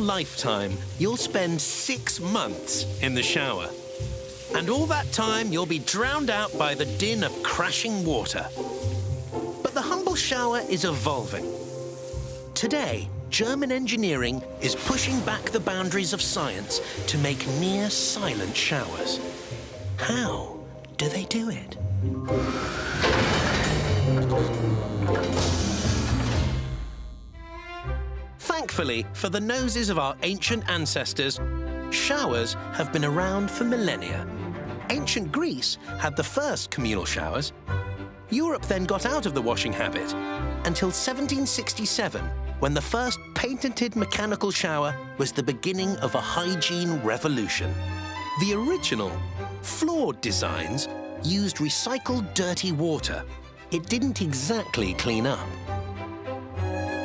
lifetime, you'll spend 6 months in the shower. And all that time, you'll be drowned out by the din of crashing water. But the humble shower is evolving. Today, German engineering is pushing back the boundaries of science to make near-silent showers. How do they do it? Thankfully, for the noses of our ancient ancestors, showers have been around for millennia. Ancient Greece had the first communal showers. Europe then got out of the washing habit until 1767, when the first patented mechanical shower was the beginning of a hygiene revolution. The original, flawed designs used recycled dirty water. It didn't exactly clean up.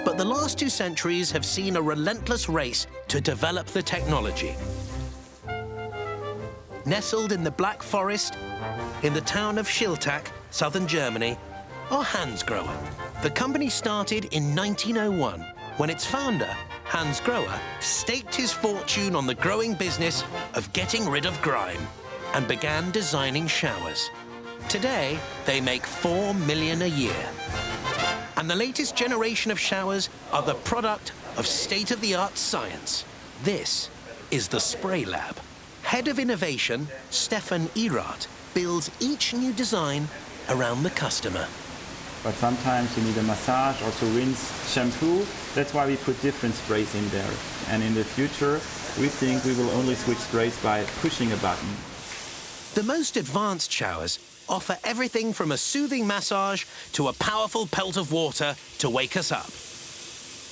But the last 2 centuries have seen a relentless race to develop the technology. Nestled in the Black Forest, in the town of Schiltach, southern Germany, are Hansgrohe. The company started in 1901, when its founder, Hans Grohe, staked his fortune on the growing business of getting rid of grime and began designing showers. Today, they make 4 million a year. And the latest generation of showers are the product of state-of-the-art science. This is the Spray Lab. Head of Innovation, Stefan Irath, builds each new design around the customer. But sometimes you need a massage or to rinse shampoo. That's why we put different sprays in there. And in the future, we think we will only switch sprays by pushing a button. The most advanced showers offer everything from a soothing massage to a powerful pelt of water to wake us up.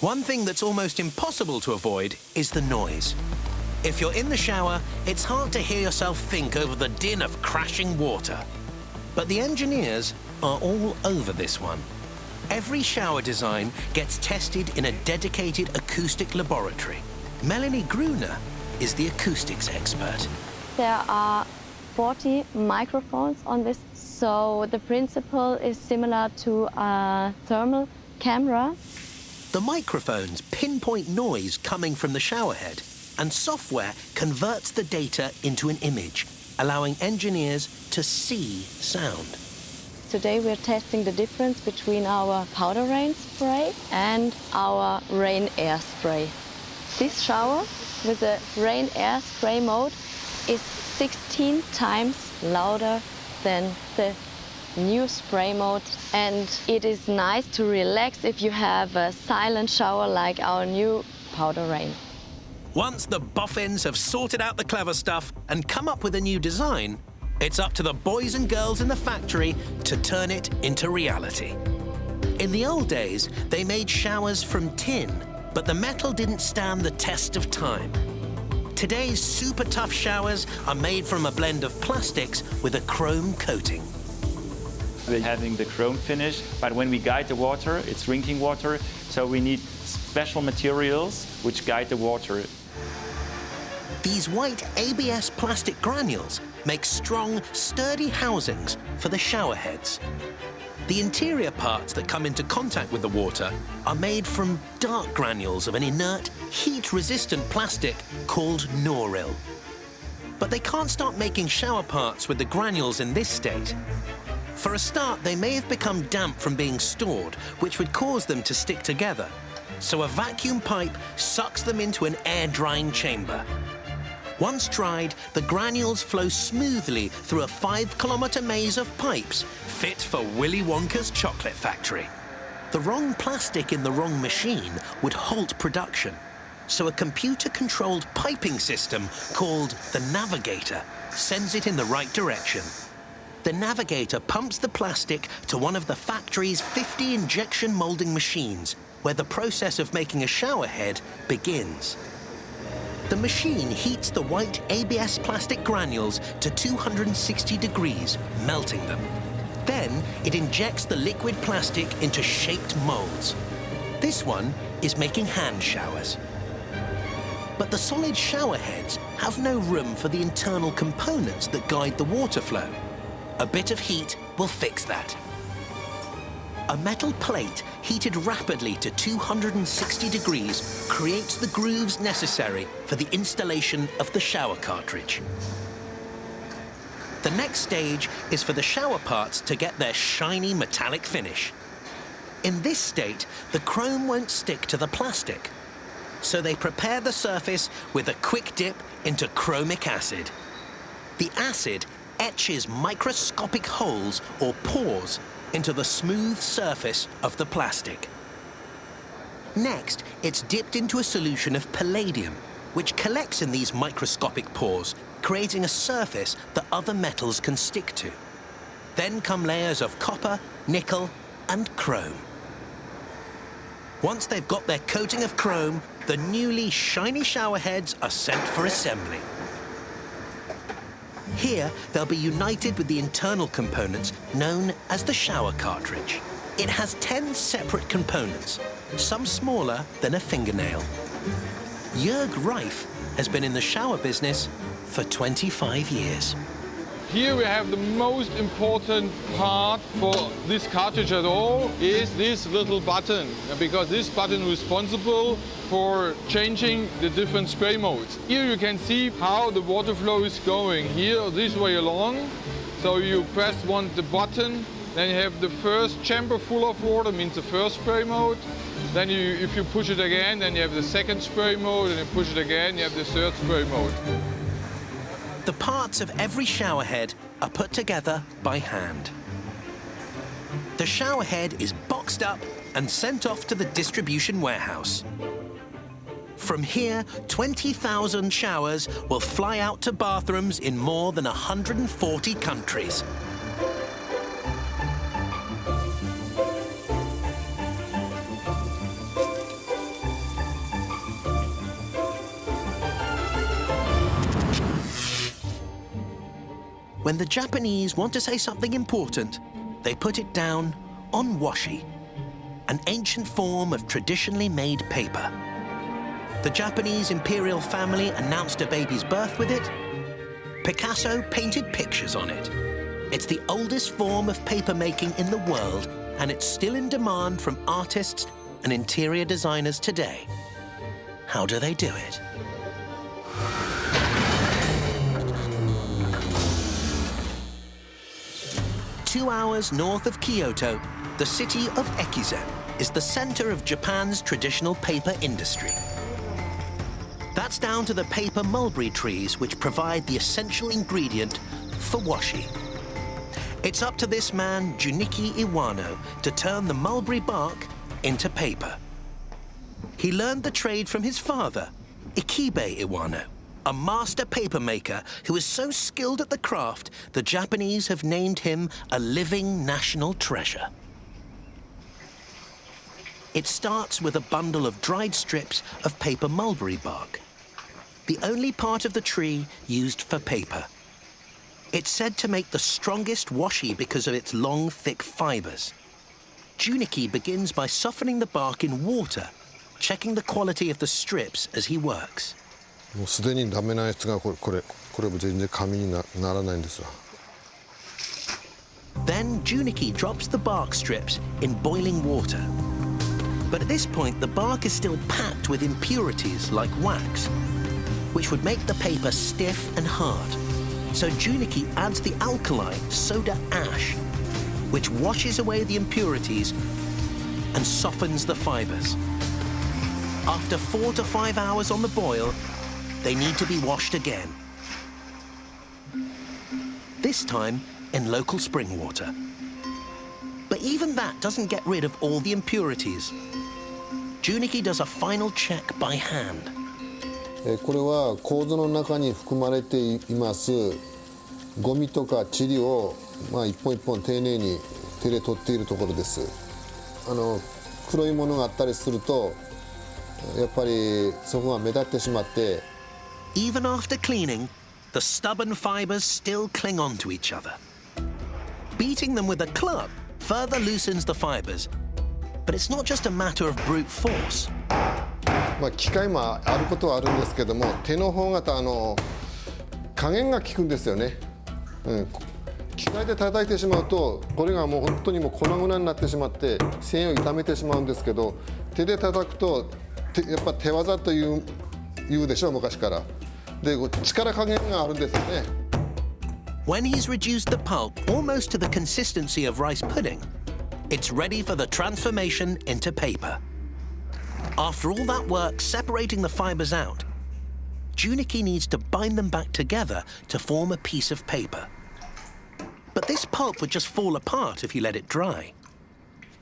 One thing that's almost impossible to avoid is the noise. If you're in the shower, it's hard to hear yourself think over the din of crashing water. But the engineers are all over this one. Every shower design gets tested in a dedicated acoustic laboratory. Melanie Gruner is the acoustics expert. There are 40 microphones on this, so the principle is similar to a thermal camera. The microphones pinpoint noise coming from the showerhead, and software converts the data into an image, allowing engineers to see sound. Today we're testing the difference between our powder rain spray and our rain air spray. This shower with the rain air spray mode is 16 times louder than the new spray mode, and it is nice to relax if you have a silent shower like our new powder rain. Once the boffins have sorted out the clever stuff and come up with a new design, it's up to the boys and girls in the factory to turn it into reality. In the old days, they made showers from tin, but the metal didn't stand the test of time. Today's super tough showers are made from a blend of plastics with a chrome coating. We're having the chrome finish, but when we guide the water, it's drinking water, so we need special materials which guide the water. These white ABS plastic granules make strong, sturdy housings for the shower heads. The interior parts that come into contact with the water are made from dark granules of an inert, heat-resistant plastic called Noril. But they can't start making shower parts with the granules in this state. For a start, they may have become damp from being stored, which would cause them to stick together. So a vacuum pipe sucks them into an air-drying chamber. Once dried, the granules flow smoothly through a 5-kilometer maze of pipes fit for Willy Wonka's chocolate factory. The wrong plastic in the wrong machine would halt production. So a computer-controlled piping system called the Navigator sends it in the right direction. The Navigator pumps the plastic to one of the factory's 50 injection molding machines, where the process of making a shower head begins. The machine heats the white ABS plastic granules to 260 degrees, melting them. Then it injects the liquid plastic into shaped molds. This one is making hand showers. But the solid shower heads have no room for the internal components that guide the water flow. A bit of heat will fix that. A metal plate heated rapidly to 260 degrees creates the grooves necessary for the installation of the shower cartridge. The next stage is for the shower parts to get their shiny metallic finish. In this state, the chrome won't stick to the plastic, so they prepare the surface with a quick dip into chromic acid. The acid etches microscopic holes or pores into the smooth surface of the plastic. Next, it's dipped into a solution of palladium, which collects in these microscopic pores, creating a surface that other metals can stick to. Then come layers of copper, nickel, and chrome. Once they've got their coating of chrome, the newly shiny shower heads are sent for assembly. Here, they'll be united with the internal components known as the shower cartridge. It has 10 separate components, some smaller than a fingernail. Jörg Reif has been in the shower business for 25 years. Here we have the most important part for this cartridge at all is this little button, because this button is responsible for changing the different spray modes. Here you can see how the water flow is going. Here, this way along. So you press the button, then you have the first chamber full of water, means the first spray mode. Then if you push it again, then you have the second spray mode, and you push it again, you have the third spray mode. The parts of every shower head are put together by hand. The shower head is boxed up and sent off to the distribution warehouse. From here, 20,000 showers will fly out to bathrooms in more than 140 countries. When the Japanese want to say something important, they put it down on washi, an ancient form of traditionally made paper. The Japanese imperial family announced a baby's birth with it. Picasso painted pictures on it. It's the oldest form of paper making in the world, and it's still in demand from artists and interior designers today. How do they do it? Two hours north of Kyoto, the city of Ekizen is the center of Japan's traditional paper industry. That's down to the paper mulberry trees which provide the essential ingredient for washi. It's up to this man, Junichi Iwano, to turn the mulberry bark into paper. He learned the trade from his father, Ikibe Iwano, a master paper maker who is so skilled at the craft, the Japanese have named him a living national treasure. It starts with a bundle of dried strips of paper mulberry bark, the only part of the tree used for paper. It's said to make the strongest washi because of its long, thick fibers. Junichi begins by softening the bark in water, checking the quality of the strips as he works. もうすでにダメなやつがこれも全然紙にならないんですわ。 Then Junichi drops the bark strips in boiling water. But at this point, the bark is still packed with impurities like wax, which would make the paper stiff and hard. So Junichi adds the alkali soda ash, which washes away the impurities and softens the fibers. After 4 to 5 hours on the boil, they need to be washed again. This time in local spring water. But even that doesn't get rid of all the impurities. Junichi does a final check by hand. これは構造の中に含まれていますゴミとか塵を一本一本丁寧に手で取っているところです。黒いものがあったりするとやっぱりそこが目立ってしまって。 Even after cleaning, the stubborn fibers still cling on to each other. Beating them with a club further loosens the fibers. But it's not just a matter of brute force. 機械もあることはあるんですけども、手の方が加減が効くんですよね。finish. 大体叩いてしまうとこれがもう本当にもう粉々になってしまって繊維を傷めてしまうんですけど、手で叩くとやっぱ手技というでしょ昔から。で力加減があるんですよね。When he's reduced the pulp almost to the consistency of rice pudding, it's ready for the transformation into paper. After all that work separating the fibers out, Juniki needs to bind them back together to form a piece of paper. But this pulp would just fall apart if you let it dry.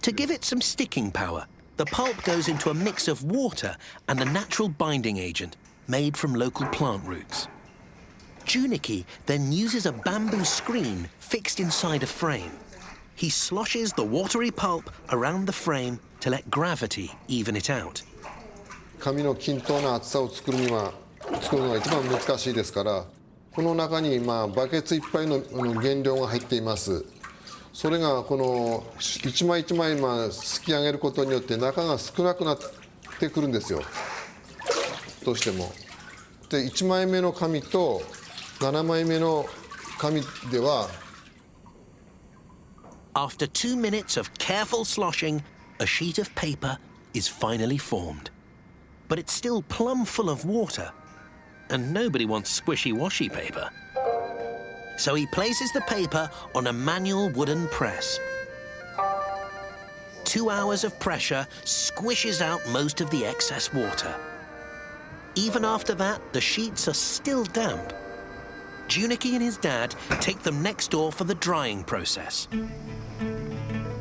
To give it some sticking power, the pulp goes into a mix of water and a natural binding agent made from local plant roots. Juniki then uses a bamboo screen fixed inside a frame. He sloshes the watery pulp around the frame to let gravity even it out. 紙の均等な厚さを作るのが一番難しいですから、この中にバケツいっぱいの原料が入っています。それがこの一枚一枚すき上げることによって中が少なくなってくるんですよ。どうしても。で1枚目の紙と7枚目の紙では。After 2 minutes of careful sloshing, a sheet of paper is finally formed. But it's still plumb full of water, and nobody wants squishy washi paper. So he places the paper on a manual wooden press. 2 hours of pressure squishes out most of the excess water. Even after that, the sheets are still damp. Juniki and his dad take them next door for the drying process.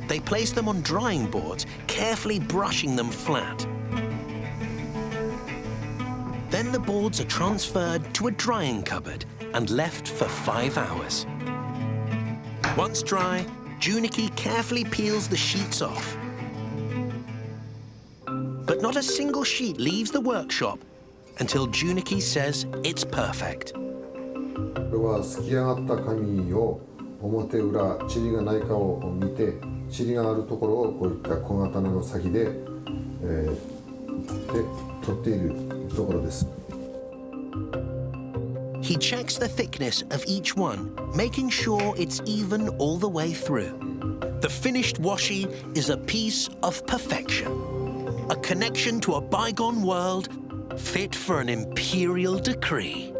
They place them on drying boards, carefully brushing them flat. Then the boards are transferred to a drying cupboard and left for 5 hours. Once dry, Juniki carefully peels the sheets off. But not a single sheet leaves the workshop until Juniki says it's perfect. これはすき上がった紙を表裏塵がないかを見て、塵があるところをこういった小刀の先で取っているところです。He checks the thickness of each one, making sure it's even all the way through. The finished washi is a piece of perfection, a connection to a bygone world fit for an imperial decree.